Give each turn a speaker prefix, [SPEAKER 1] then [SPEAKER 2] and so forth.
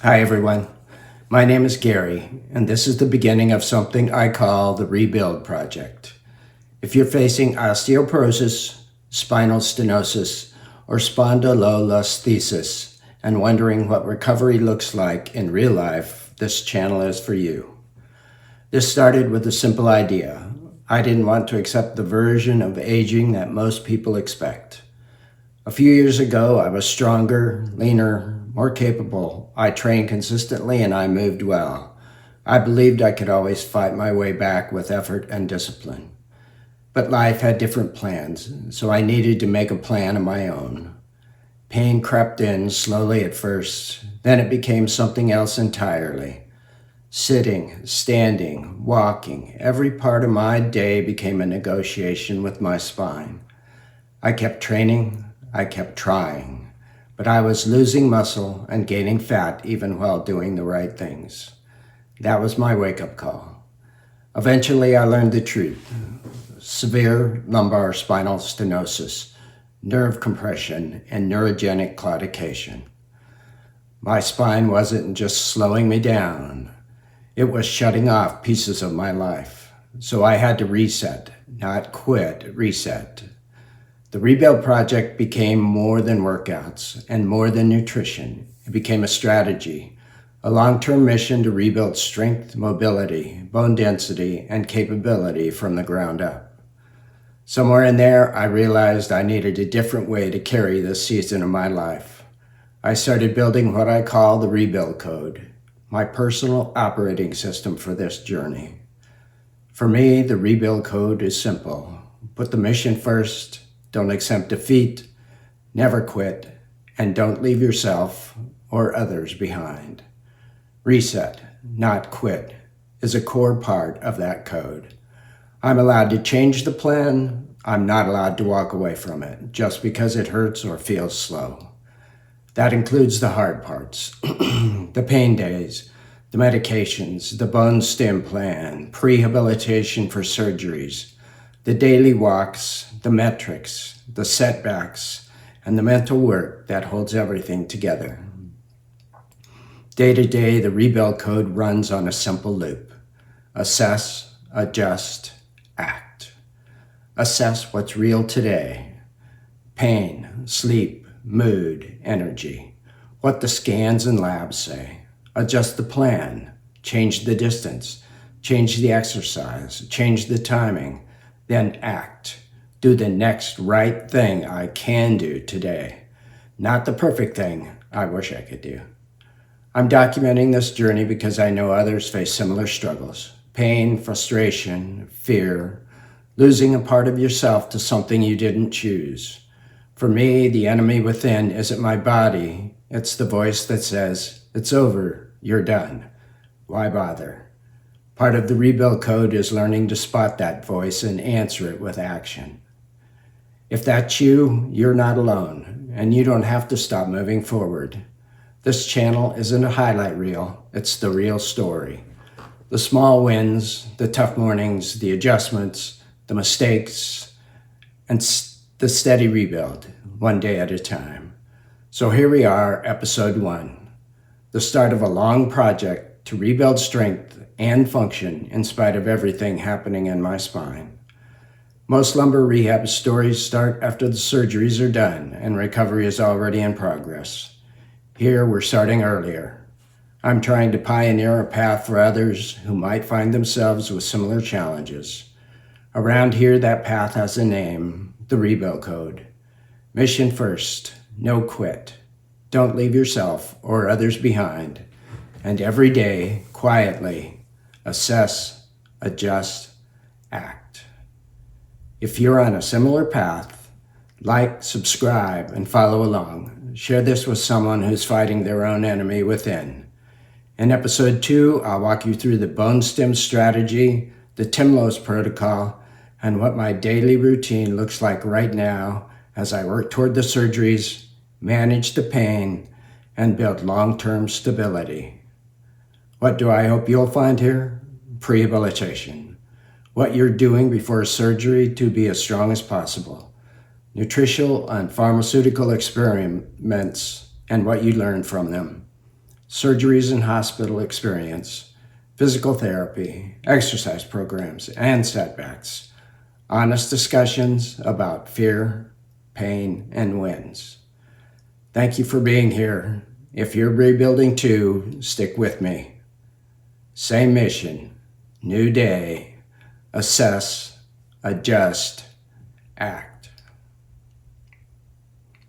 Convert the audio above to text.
[SPEAKER 1] Hi, everyone. My name is Gary, and this is the beginning of something I call the Rebuild Project. If you're facing osteoporosis, spinal stenosis, or spondylolisthesis and wondering what recovery looks like in real life, this channel is for you. This started with a simple idea. I didn't want to accept the version of aging that most people expect. A few years ago, I was stronger, leaner, more capable. I trained consistently and I moved well. I believed I could always fight my way back with effort and discipline. But life had different plans, so I needed to make a plan of my own. Pain crept in slowly at first, then it became something else entirely. Sitting, standing, walking, every part of my day became a negotiation with my spine. I kept training, I kept trying, but I was losing muscle and gaining fat even while doing the right things. That was my wake-up call. Eventually, I learned the truth. Severe lumbar spinal stenosis, nerve compression, and neurogenic claudication. My spine wasn't just slowing me down. It was shutting off pieces of my life. So I had to reset, not quit, reset. The Rebuild Project became more than workouts and more than nutrition. It became a strategy, a long-term mission to rebuild strength, mobility, bone density, and capability from the ground up. Somewhere in there, I realized I needed a different way to carry this season of my life. I started building what I call the Rebuild Code, my personal operating system for this journey. For me, the Rebuild Code is simple. Put the mission first. Don't accept defeat, never quit, and don't leave yourself or others behind. Reset, not quit, is a core part of that code. I'm allowed to change the plan. I'm not allowed to walk away from it just because it hurts or feels slow. That includes the hard parts, the pain days, the medications, the bone stem plan, prehabilitation for surgeries, the daily walks, the metrics, the setbacks, and the mental work that holds everything together. Day to day, the Rebuild Code runs on a simple loop. Assess, adjust, act. Assess what's real today. Pain, sleep, mood, energy. What the scans and labs say. Adjust the plan. Change the distance. Change the exercise. Change the timing. Then act. Do the next right thing I can do today. Not the perfect thing I wish I could do. I'm documenting this journey because I know others face similar struggles. Pain, frustration, fear, losing a part of yourself to something you didn't choose. For me, the enemy within isn't my body. It's the voice that says, it's over, you're done. Why bother? Part of the Rebuild Code is learning to spot that voice and answer it with action. If that's you, you're not alone, and you don't have to stop moving forward. This channel isn't a highlight reel, it's the real story. The small wins, the tough mornings, the adjustments, the mistakes, and the steady rebuild, one day at a time. So here we are, episode 1, the start of a long project to rebuild strength and function in spite of everything happening in my spine. Most lumbar rehab stories start after the surgeries are done and recovery is already in progress. Here we're starting earlier. I'm trying to pioneer a path for others who might find themselves with similar challenges. Around here, that path has a name, the Rebuild Code. Mission first, no quit. Don't leave yourself or others behind. And every day, quietly, assess, adjust, act. If you're on a similar path, like, subscribe, and follow along. Share this with someone who's fighting their own enemy within. In episode 2, I'll walk you through the bone stem strategy, the Timlos protocol, and what my daily routine looks like right now as I work toward the surgeries, manage the pain, and build long-term stability. What do I hope you'll find here? Prehabilitation. What you're doing before surgery to be as strong as possible. Nutritional and pharmaceutical experiments and what you learn from them. surgeries and hospital experience, physical therapy, exercise programs, and setbacks. Honest discussions about fear, pain, and wins. Thank you for being here. If you're rebuilding too, stick with me. Same mission, new day, assess, adjust, act.